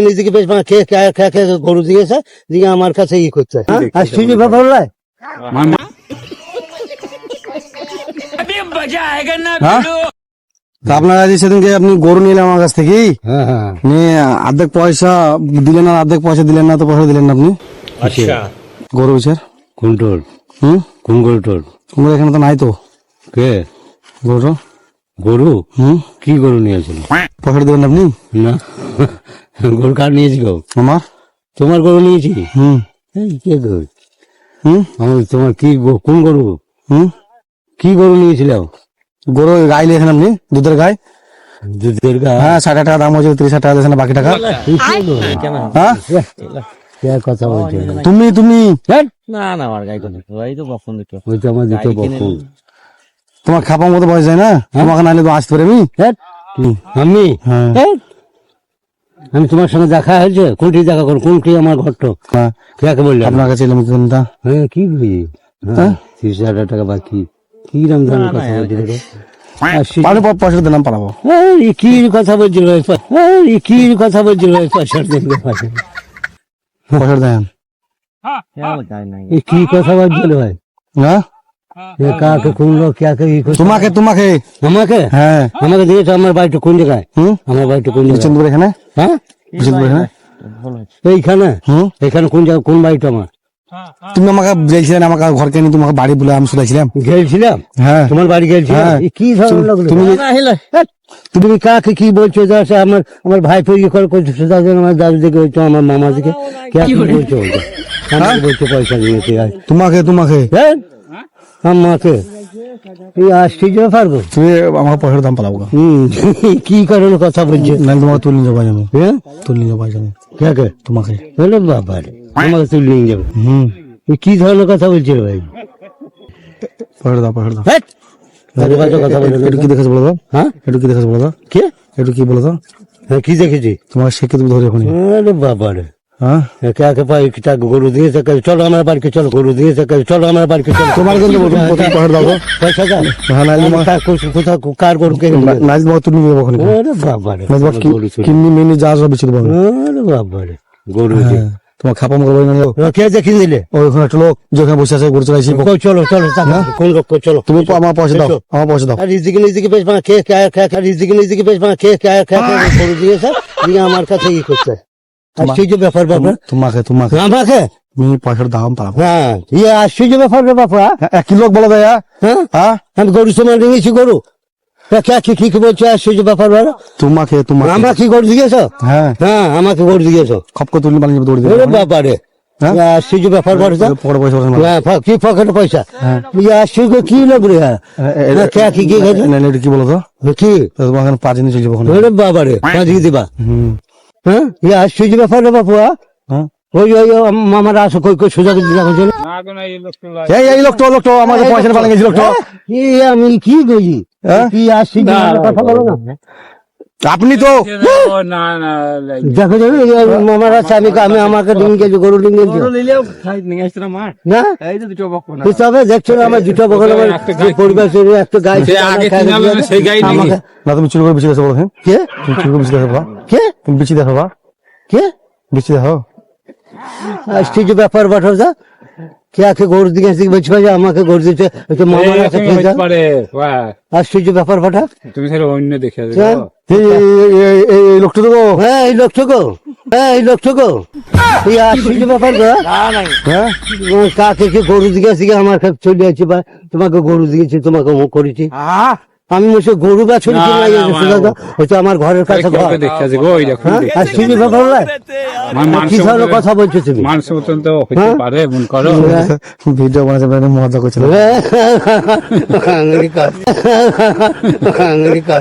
নিজেকে বেশ খেয়ে গরু দিয়েছে দিয়ে আমার কাছে ই করছে আর সেই ব্যাপার নয়। আপনার কাছে সেদিনকে আপনি গরু নিলেন আমার কাছ থেকে, নিয়ে অর্ধেক পয়সা দিলেন না, অর্ধেক পয়সা দিলেন না, তো পয়সা দিলেন না আপনি। আচ্ছা গরু বিচার কোন টোর? কোন গরু টোর? তোমার এখানে তো নাই তো। কে গরু? গরু কি গরু নিয়েছিল? পয়সা দিলেন আপনি না, গরু কার নিয়েছি গো? আমার। তোমার গরু নিয়েছি? কে গরু? তোমার কি কোন গরু? কি গরু নিয়েছিল? গরু গাই নিয়েছেন আপনি, দুধের গাই। দুধের গাই? হ্যাঁ, 60 টাকা দাম হয়েছে, 30 টাকা দিয়েছেন বাকি টাকা। হ্যাঁ কথা বলছো তুমি তুমি না আমার গাই কোন ভাই তো বকন দিতো, ওই তো আমার দুটো বকু। তোমার খাপার মতো বয়স যায় না, তোমাকে নাহলে তো আসতে পারে। আমি হ্যাঁ আমি তোমার সঙ্গে দেখা হয়েছে? কোনটি দেখা করো? কোনটি আমার ঘরটা? কে বললে? আপনার কাছে এলাম চিন্তা। হ্যাঁ কি বুঝি? 30,000 টাকা বাকি। কি রমজান কথা বলছি দেখো, পয়সা দিলাম পালাবো। কি কথা বলছিল? কি কথা বলছিল? পয়সা দেখবে পয়সা পয়সা দেন। কি কথা বলছিল ভাই? হ্যাঁ কাকে কোন লোক কাকে? তোমাকে তোমাকে আমাকে? হ্যাঁ আমাকে দিয়েছো? আমার বাড়িটা কোন জায়গায়? আমার বাড়িটা কোন জায়গায়? বিচনপুর এখানে। হ্যাঁ বিচনপুর এখানে এইখানে? এখানে কোন জায়গা, কোন বাড়িটা আমার? তুমি আমাকে বলছিলে আমাকে ঘর কেন, তোমাকে বাড়ি বলে আমি শুনেছিলাম। গেছিলাম? হ্যাঁ তোমার বাড়ি গেছিলাম। কি ধরনের লোক তুমি? কাকে কি বলছো? আমার ভাই ফিরে করে আমার দাদু দিকে বলছো, আমার মামা দিকে বলছো? বলছো পয়সা নিয়েছে? তোমাকে তোমাকে হ্যাঁ আমাকে এই আসছি যে পারবো? তুমি আমাকে পয়সার দাম পালাবো। কি কারণে কথা বলছো? না তোমাকে তুলে নিয়ে যাবো আমি। হ্যাঁ তুলে নিয়ে যাবো আমি। কে? তোমাকে। বলে বাবা আমাকে তুলে নিয়ে যাবে? কি ধরনের কথা বলছো ভাই? পয়সা দাও, পয়সা দাও। কথা বলে একটু কি দেখেছো বলো তো? হ্যাঁ একটু কি দেখেছো বলো তো? কে? একটু কি বলো তো? কি দেখেছি? তোমার শেখে তুমি ধরে ওখানে। আরে বাবা রে, হ্যাঁ কাকে পাই? গরু দিয়েছে? চলো আমার বাড়িতে চলো। গরু দিয়েছে? চলো আমার বাড়িতে চলো। তোমার কিন্তু পয়সা দাও। পয়সা দাও। হ্যাঁ নাইলে কোথাও কার গরু কে? নাইলে তোমাকে তুলে নিয়ে যাবো ওখানে। আরে বাবা রে, কিন্নি মিনি যা সব বেশি দেবো। আরে বাবা রে, গরু তোমার খাপা মতো বই না কে দেখিয়ে দিলে? ওইখানে একটা লোক যেখানে বসে আছে গরু চড়াইছি। চলো চলো, কোন লোক? চলো তুমি আমার পয়সা দাও, আমার পয়সা দাও। নিজেকে বেশ নিজেকে বেশ গরু দিয়েছে দিয়ে আমার কাছে ই করছে। আশ্চর্য ব্যাপার বাবা। তোমাকে তোমাকে আমাকে তুমি পয়সার দাম পাবো। হ্যাঁ ইয়ে আশ্চর্য ব্যাপার রে বাবা। কি লোক বলো দেয়া? হ্যাঁ আমি গরু সময় নিয়েছি গরু। কি বলছো? আশ্চর্য ব্যাপার বাবা। তোমাকে তোমাকে আমাকে গরু দিয়েছো? হ্যাঁ হ্যাঁ আমাকে গরু দিয়েছো। খপকে তুলে পালিয়ে যাবে, দৌড়ে ওরে দেবে। বাবা রে, আশ্চর্য ব্যাপার বলছো। পকেটে পয়সা কি পকেটে পয়সা? আশ্চর্য কি লোক রে? কি বলো তো? কি তোমাকে 5 দিন চলছে ওখানে। ওরে বাবা রে, পাঁচিয়ে দিবা? হ্যাঁ আশ্চর্য ব্যাপার রে বাপুয়া। হ্যাঁ ওই মামারা আসো কই কই সোজা করে দিলা? এই লোকটা আমাদের পয়সা পালিয়ে গেছিল লোকটা। আমি কি করি? কি আশ্চর্য কথা বলো না। আপনি তো দেখো মামারা আছে, আমি আমাকে নিয়ে গেছি গরু নিয়ে গেছি না তবে দেখছো আমার দুটো বকল পরিবার একটা গাই না। তুমি চুরি করে বেশি দেখো বলো। কে? তুমি চুরি করে বেশি দেখো। কে? তুমি বেশি দেখো বা? কে বেশি দেখো? আশ্চর্য ব্যাপার বাঠর দা। কে গরু দিকে বলছি ভাই আমাকে গরু দিতে মামার আছে? আশ্চর্য ব্যাপার বাঠা। তুমি অন্য দেখে এই লোকটা তো হ্যাঁ এই লোকটুকু এই আশ্চর্য ব্যাপার গো। হ্যাঁ কাকে কে গরু দিয়েছি আমার কাছে চলে আসছি বা তোমাকে গরু দিয়েছি, তোমাকে মুখ করেছি আমি। বলছি গরু বা ছড়ি হয়তো আমার ঘরের কাছে আশ্চর্য ব্যাপার। কি ধরনের কথা বলছো তুমি? মানুষ মতন তো হতে পারে, মন করো। ভিডিও বানাতে মজা করছিল। আমেরিকা